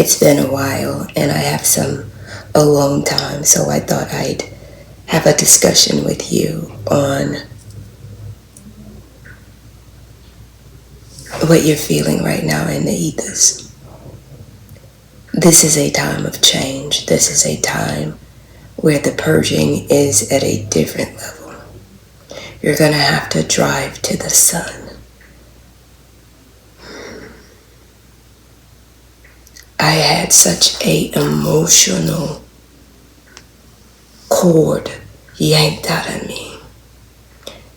It's been a while and I have some alone time, so I thought I'd have a discussion with you on what you're feeling right now in the ethers. This is a time of change. This is a time where the purging is at a different level. You're going to have to drive to the sun. I had such a emotional cord yanked out of me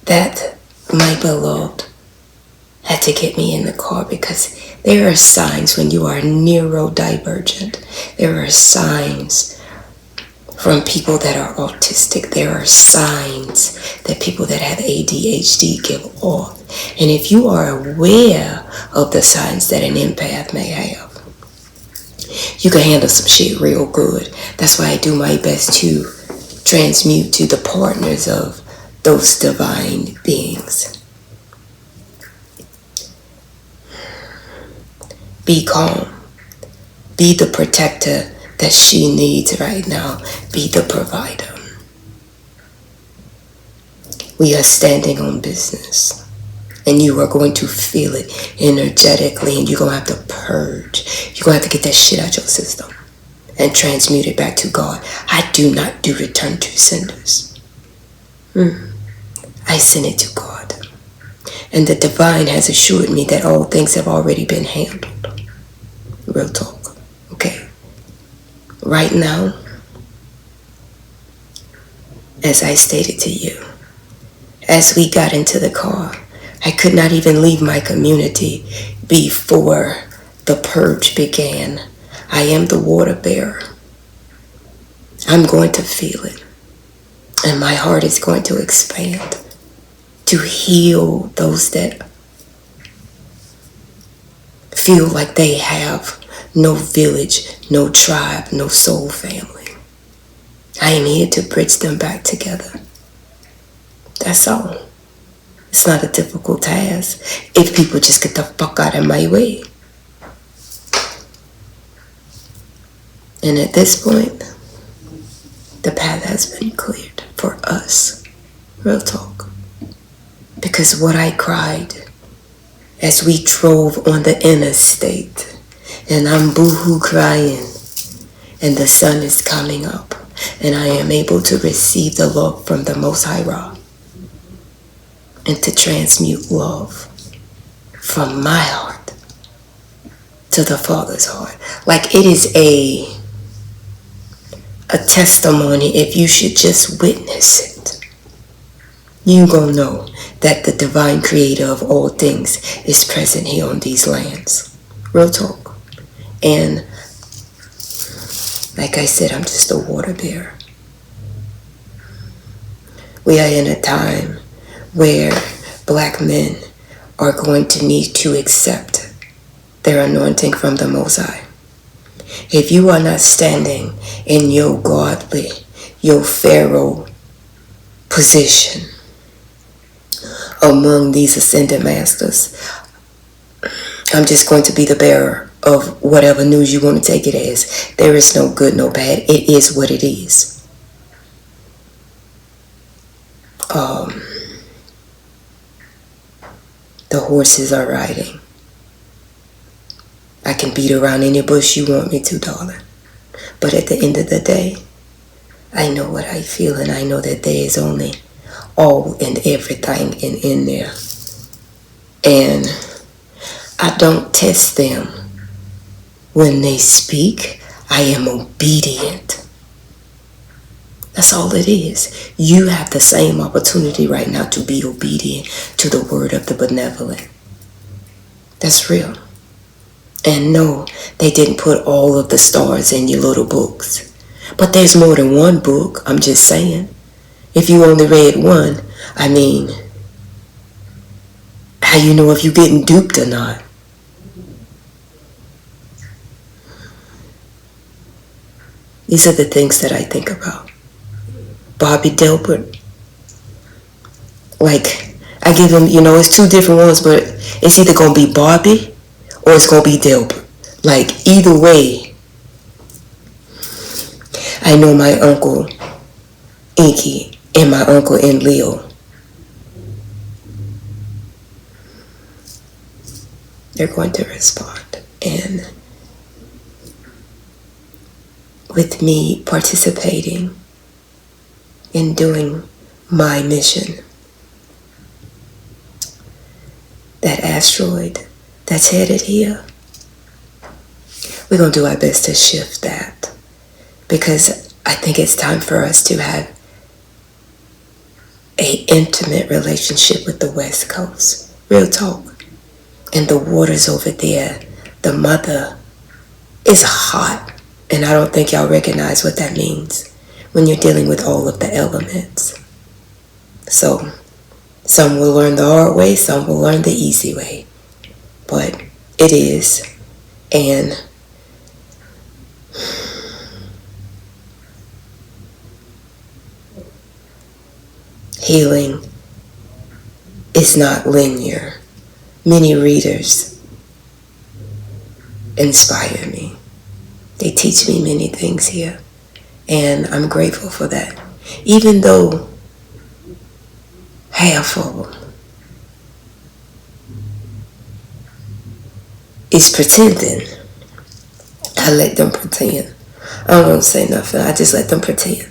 that my beloved had to get me in the car, because there are signs when you are neurodivergent. There are signs from people that are autistic. There are signs that people that have ADHD give off. And if you are aware of the signs that an empath may have, you can handle some shit real good. That's why I do my best to transmute to the partners of those divine beings. Be calm. Be the protector that she needs right now. Be the provider. We are standing on business. And you are going to feel it energetically, and you're going to have to purge. You're going to have to get that shit out your system and transmute it back to God. I do not do return to senders. I send it to God. And the divine has assured me that all things have already been handled. Real talk. Okay. Right now, as I stated to you, as we got into the car, I could not even leave my community before the purge began. I am the water bearer. I'm going to feel it. And my heart is going to expand to heal those that feel like they have no village, no tribe, no soul family. I am here to bridge them back together. That's all. It's not a difficult task if people just get the fuck out of my way. And at this point, the path has been cleared for us. Real talk. Because what I cried as we drove on the interstate, and I'm boohoo crying, and the sun is coming up, and I am able to receive the love from the Most High Ra, and to transmute love from my heart to the Father's heart. Like it is a testimony. If you should just witness it, you gonna know that the divine creator of all things is present here on these lands. Real talk. And like I said, I'm just a water bearer. We are in a time where black men are going to need to accept their anointing from the Most High. If you are not standing in your godly, your pharaoh position among these ascended masters, I'm just going to be the bearer of whatever news you want to take it as. There is no good, no bad. It is what it is. The horses are riding. I can beat around any bush you want me to, darling. But at the end of the day, I know what I feel, and I know that there is only all and everything in there. And I don't test them when they speak. I am obedient. That's all it is. You have the same opportunity right now to be obedient to the word of the benevolent. That's real. And no, they didn't put all of the stars in your little books. But there's more than one book, I'm just saying. If you only read one, I mean, how you know if you're getting duped or not? These are the things that I think about. Bobby Delbert. Like, I give him, it's two different ones, but it's either going to be Bobby or it's going to be Delbert. Like, either way, I know my uncle Inky and my uncle Leo. They're going to respond. And with me participating in doing my mission, that asteroid that's headed here, we're going to do our best to shift that, because I think it's time for us to have an intimate relationship with the West Coast. Real talk. And the waters over there, the mother is hot. And I don't think y'all recognize what that means when you're dealing with all of the elements. So some will learn the hard way, some will learn the easy way. But it is. And healing is not linear. Many readers inspire me. They teach me many things here. And I'm grateful for that. Even though half of them is pretending, I let them pretend. I don't want to say nothing. I just let them pretend.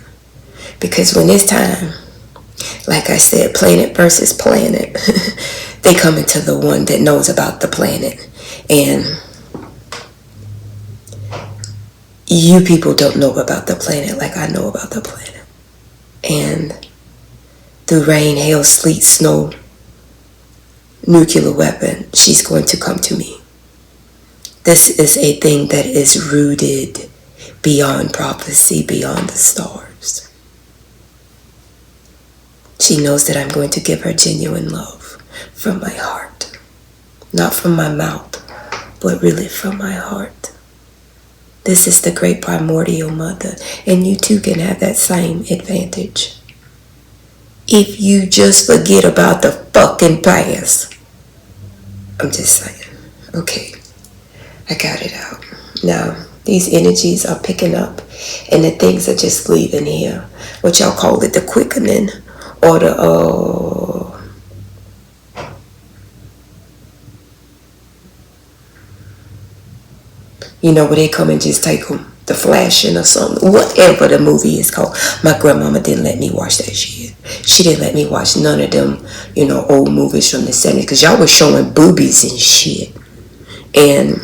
Because when it's time, like I said, planet versus planet, they come into the one that knows about the planet. And you people don't know about the planet like I know about the planet. And through rain, hail, sleet, snow, nuclear weapon, she's going to come to me. This is a thing that is rooted beyond prophecy, beyond the stars. She knows that I'm going to give her genuine love from my heart. Not from my mouth, but really from my heart. This is the great primordial mother, and you too can have that same advantage. If you just forget about the fucking past. I'm just saying. Okay, I got it out. Now, these energies are picking up, and the things are just leaving here. What y'all call it, the quickening, or the, you know, where they come and just take them, the flashing or something, whatever the movie is called. My grandmama didn't let me watch that shit. She didn't let me watch none of them, you know, old movies from the 70s, because y'all was showing boobies and shit. And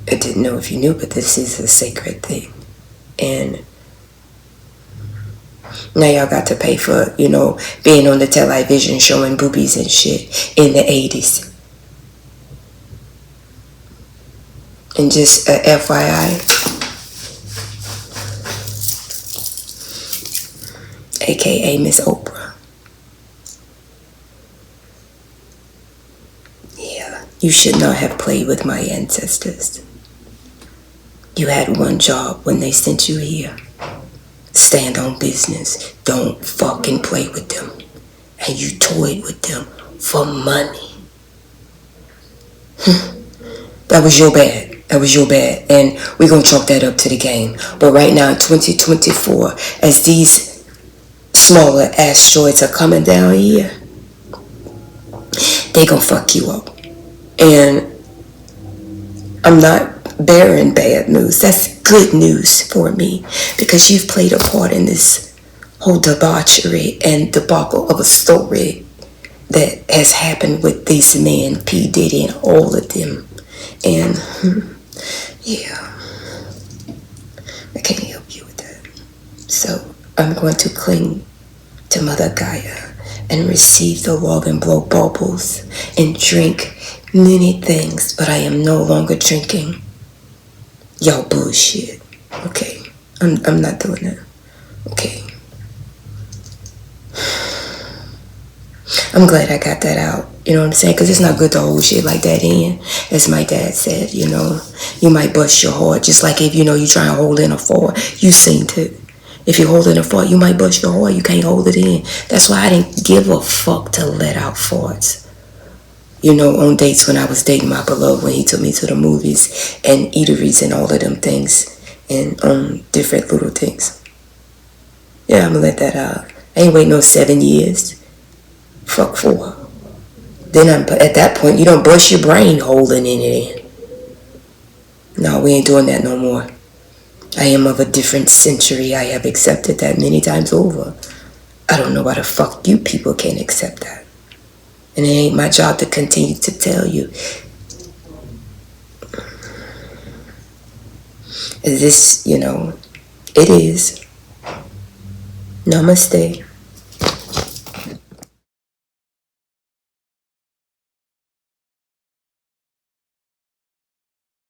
I didn't know if you knew, but this is a sacred thing. And now y'all got to pay for, you know, being on the television showing boobies and shit in the 80s. And just FYI, aka Miss Oprah. Yeah, you should not have played with my ancestors. You had one job when they sent you here. Stand on business. Don't fucking play with them. And you toyed with them for money. That was your bad. That was your bad. And we're going to chalk that up to the game. But right now in 2024, as these smaller asteroids are coming down here, they going to fuck you up. And I'm not bearing bad news. That's good news for me, because you've played a part in this whole debauchery and debacle of a story that has happened with these men, P. Diddy and all of them. And yeah, I can't help you with that. So I'm going to cling to Mother Gaia and receive the love and blow bubbles and drink many things, but I am no longer drinking y'all bullshit. Okay, I'm not doing that. Okay, I'm glad I got that out. You know what I'm saying? Because it's not good to hold shit like that in. As my dad said, you know, you might bust your heart. Just like if, you know, you try and hold in a fart. You seen it. If you hold in a fart, you might bust your heart. You can't hold it in. That's why I didn't give a fuck to let out farts. You know, on dates when I was dating my beloved, when he took me to the movies and eateries and all of them things, and different little things. Yeah, I'm gonna let that out. I ain't waiting no 7 years. Fuck 4. Then at that point, you don't bust your brain holding in it. No, we ain't doing that no more. I am of a different century. I have accepted that many times over. I don't know why the fuck you people can't accept that. And it ain't my job to continue to tell you. This, it is. Namaste.